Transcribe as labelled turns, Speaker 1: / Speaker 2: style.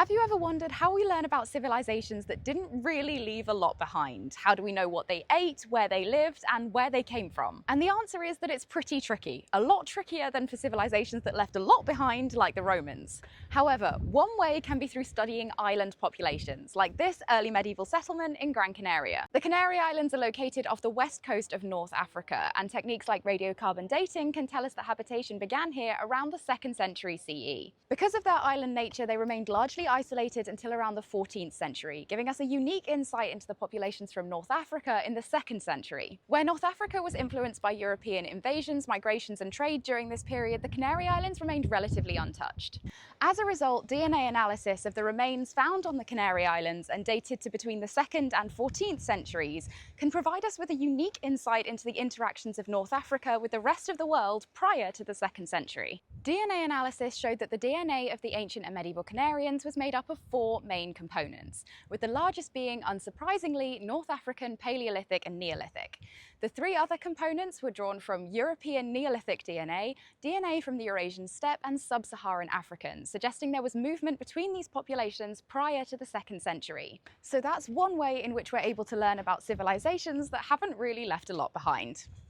Speaker 1: Have you ever wondered how we learn about civilizations that didn't really leave a lot behind? How do we know what they ate, where they lived, and where they came from? And the answer is that it's pretty tricky, a lot trickier than for civilizations that left a lot behind, like the Romans. However, one way can be through studying island populations, like this early medieval settlement in Gran Canaria. The Canary Islands are located off the west coast of North Africa, and techniques like radiocarbon dating can tell us that habitation began here around the 2nd century CE. Because of their island nature, they remained largely isolated until around the 14th century, giving us a unique insight into the populations from North Africa in the 2nd century. Where North Africa was influenced by European invasions, migrations, and trade during this period, the Canary Islands remained relatively untouched. As a result, DNA analysis of the remains found on the Canary Islands and dated to between the 2nd and 14th centuries can provide us with a unique insight into the interactions of North Africa with the rest of the world prior to the 2nd century. DNA analysis showed that the DNA of the ancient and medieval Canarians was made up of 4 main components, with the largest being, unsurprisingly, North African, Paleolithic, and Neolithic. The 3 other components were drawn from European Neolithic DNA, DNA from the Eurasian steppe, and sub-Saharan Africans, suggesting there was movement between these populations prior to the 2nd century. So that's one way in which we're able to learn about civilizations that haven't really left a lot behind.